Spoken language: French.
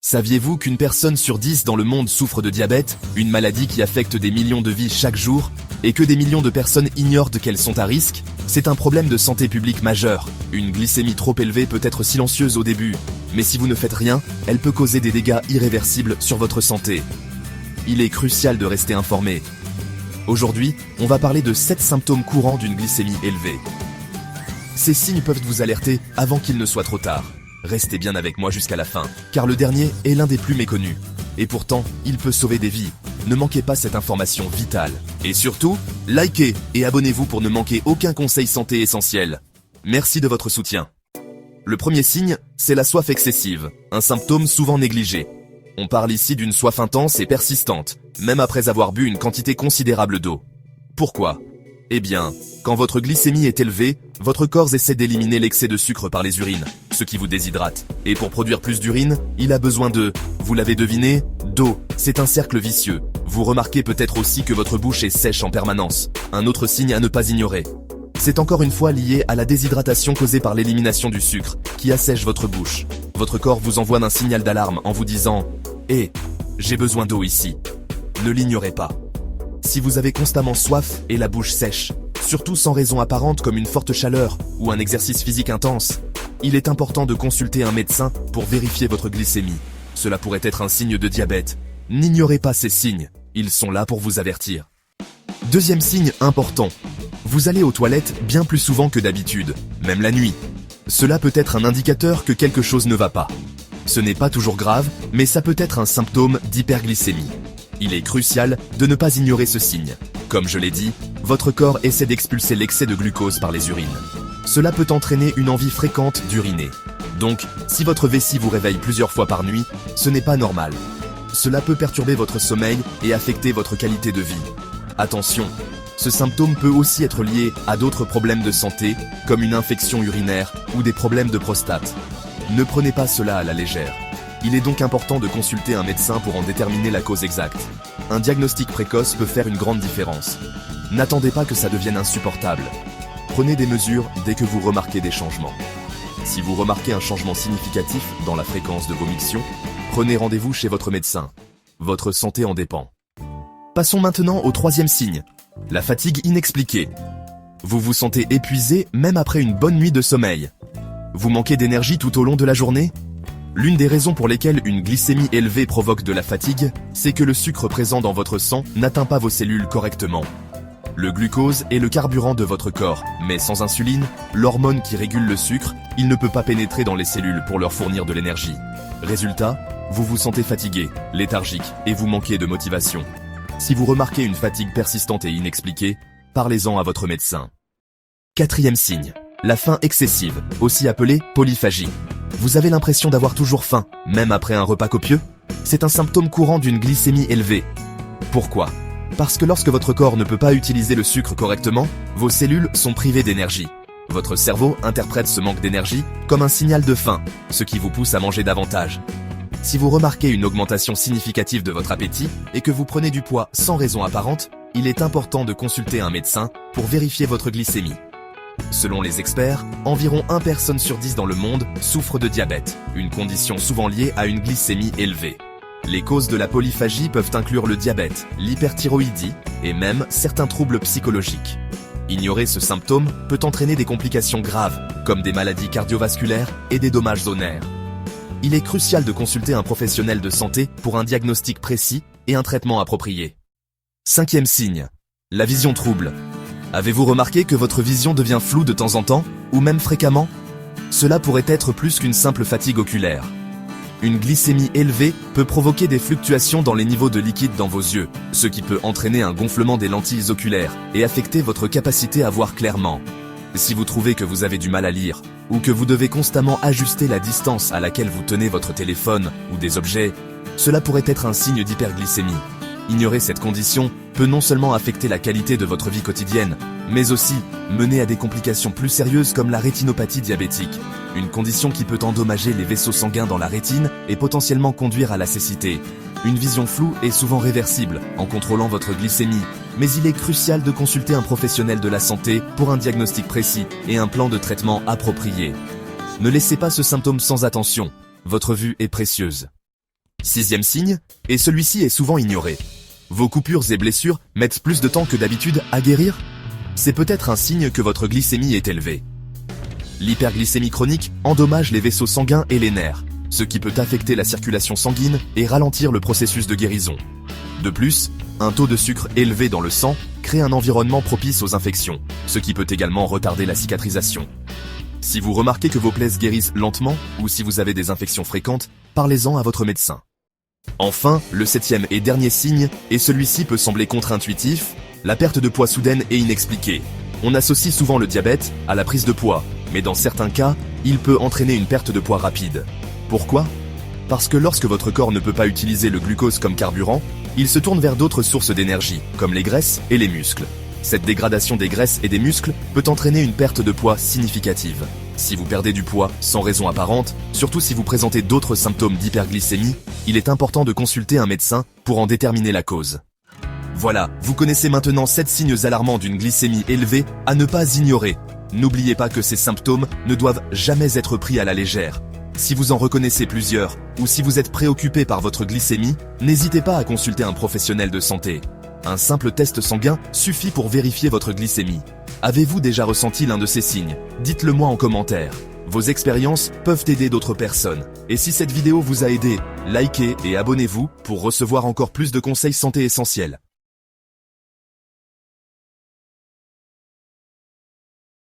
Saviez-vous qu'une personne sur 10 dans le monde souffre de diabète, une maladie qui affecte des millions de vies chaque jour, et que des millions de personnes ignorent qu'elles sont à risque? C'est un problème de santé publique majeur. Une glycémie trop élevée peut être silencieuse au début, mais si vous ne faites rien, elle peut causer des dégâts irréversibles sur votre santé. Il est crucial de rester informé. Aujourd'hui, on va parler de 7 symptômes courants d'une glycémie élevée. Ces signes peuvent vous alerter avant qu'il ne soit trop tard. Restez bien avec moi jusqu'à la fin, car le dernier est l'un des plus méconnus. Et pourtant, il peut sauver des vies. Ne manquez pas cette information vitale. Et surtout, likez et abonnez-vous pour ne manquer aucun conseil santé essentiel. Merci de votre soutien. Le premier signe, c'est la soif excessive, un symptôme souvent négligé. On parle ici d'une soif intense et persistante, même après avoir bu une quantité considérable d'eau. Pourquoi ? Eh bien, quand votre glycémie est élevée, votre corps essaie d'éliminer l'excès de sucre par les urines, ce qui vous déshydrate. Et pour produire plus d'urine, il a besoin vous l'avez deviné, d'eau. C'est un cercle vicieux. Vous remarquez peut-être aussi que votre bouche est sèche en permanence. Un autre signe à ne pas ignorer. C'est encore une fois lié à la déshydratation causée par l'élimination du sucre, qui assèche votre bouche. Votre corps vous envoie un signal d'alarme en vous disant « Hé, j'ai besoin d'eau ici ». Ne l'ignorez pas. Si vous avez constamment soif et la bouche sèche, surtout sans raison apparente comme une forte chaleur ou un exercice physique intense, il est important de consulter un médecin pour vérifier votre glycémie. Cela pourrait être un signe de diabète. N'ignorez pas ces signes, ils sont là pour vous avertir. Deuxième signe important, vous allez aux toilettes bien plus souvent que d'habitude, même la nuit. Cela peut être un indicateur que quelque chose ne va pas. Ce n'est pas toujours grave, mais ça peut être un symptôme d'hyperglycémie. Il est crucial de ne pas ignorer ce signe. Comme je l'ai dit, votre corps essaie d'expulser l'excès de glucose par les urines. Cela peut entraîner une envie fréquente d'uriner. Donc, si votre vessie vous réveille plusieurs fois par nuit, ce n'est pas normal. Cela peut perturber votre sommeil et affecter votre qualité de vie. Attention, ce symptôme peut aussi être lié à d'autres problèmes de santé, comme une infection urinaire ou des problèmes de prostate. Ne prenez pas cela à la légère. Il est donc important de consulter un médecin pour en déterminer la cause exacte. Un diagnostic précoce peut faire une grande différence. N'attendez pas que ça devienne insupportable. Prenez des mesures dès que vous remarquez des changements. Si vous remarquez un changement significatif dans la fréquence de vomition, prenez rendez-vous chez votre médecin. Votre santé en dépend. Passons maintenant au troisième signe, la fatigue inexpliquée. Vous vous sentez épuisé même après une bonne nuit de sommeil. Vous manquez d'énergie tout au long de la journée ? L'une des raisons pour lesquelles une glycémie élevée provoque de la fatigue, c'est que le sucre présent dans votre sang n'atteint pas vos cellules correctement. Le glucose est le carburant de votre corps, mais sans insuline, l'hormone qui régule le sucre, il ne peut pas pénétrer dans les cellules pour leur fournir de l'énergie. Résultat, vous vous sentez fatigué, léthargique et vous manquez de motivation. Si vous remarquez une fatigue persistante et inexpliquée, parlez-en à votre médecin. Quatrième signe, la faim excessive, aussi appelée polyphagie. Vous avez l'impression d'avoir toujours faim, même après un repas copieux? C'est un symptôme courant d'une glycémie élevée. Pourquoi ? Parce que lorsque votre corps ne peut pas utiliser le sucre correctement, vos cellules sont privées d'énergie. Votre cerveau interprète ce manque d'énergie comme un signal de faim, ce qui vous pousse à manger davantage. Si vous remarquez une augmentation significative de votre appétit et que vous prenez du poids sans raison apparente, il est important de consulter un médecin pour vérifier votre glycémie. Selon les experts, environ 1 personne sur 10 dans le monde souffre de diabète, une condition souvent liée à une glycémie élevée. Les causes de la polyphagie peuvent inclure le diabète, l'hyperthyroïdie et même certains troubles psychologiques. Ignorer ce symptôme peut entraîner des complications graves, comme des maladies cardiovasculaires et des dommages aux nerfs. Il est crucial de consulter un professionnel de santé pour un diagnostic précis et un traitement approprié. Cinquième signe, la vision trouble. Avez-vous remarqué que votre vision devient floue de temps en temps, ou même fréquemment ? Cela pourrait être plus qu'une simple fatigue oculaire. Une glycémie élevée peut provoquer des fluctuations dans les niveaux de liquide dans vos yeux, ce qui peut entraîner un gonflement des lentilles oculaires et affecter votre capacité à voir clairement. Si vous trouvez que vous avez du mal à lire, ou que vous devez constamment ajuster la distance à laquelle vous tenez votre téléphone ou des objets, cela pourrait être un signe d'hyperglycémie. Ignorer cette condition peut non seulement affecter la qualité de votre vie quotidienne, mais aussi mener à des complications plus sérieuses comme la rétinopathie diabétique, une condition qui peut endommager les vaisseaux sanguins dans la rétine et potentiellement conduire à la cécité. Une vision floue est souvent réversible en contrôlant votre glycémie, mais il est crucial de consulter un professionnel de la santé pour un diagnostic précis et un plan de traitement approprié. Ne laissez pas ce symptôme sans attention, votre vue est précieuse. Sixième signe, et celui-ci est souvent ignoré. Vos coupures et blessures mettent plus de temps que d'habitude à guérir? C'est peut-être un signe que votre glycémie est élevée. L'hyperglycémie chronique endommage les vaisseaux sanguins et les nerfs, ce qui peut affecter la circulation sanguine et ralentir le processus de guérison. De plus, un taux de sucre élevé dans le sang crée un environnement propice aux infections, ce qui peut également retarder la cicatrisation. Si vous remarquez que vos plaies guérissent lentement ou si vous avez des infections fréquentes, parlez-en à votre médecin. Enfin, le septième et dernier signe, et celui-ci peut sembler contre-intuitif, la perte de poids soudaine et inexpliquée. On associe souvent le diabète à la prise de poids, mais dans certains cas, il peut entraîner une perte de poids rapide. Pourquoi? Parce que lorsque votre corps ne peut pas utiliser le glucose comme carburant, il se tourne vers d'autres sources d'énergie, comme les graisses et les muscles. Cette dégradation des graisses et des muscles peut entraîner une perte de poids significative. Si vous perdez du poids sans raison apparente, surtout si vous présentez d'autres symptômes d'hyperglycémie, il est important de consulter un médecin pour en déterminer la cause. Voilà, vous connaissez maintenant 7 signes alarmants d'une glycémie élevée à ne pas ignorer. N'oubliez pas que ces symptômes ne doivent jamais être pris à la légère. Si vous en reconnaissez plusieurs, ou si vous êtes préoccupé par votre glycémie, n'hésitez pas à consulter un professionnel de santé. Un simple test sanguin suffit pour vérifier votre glycémie. Avez-vous déjà ressenti l'un de ces signes? Dites-le moi en commentaire. Vos expériences peuvent aider d'autres personnes. Et si cette vidéo vous a aidé, likez et abonnez-vous pour recevoir encore plus de conseils santé essentiels.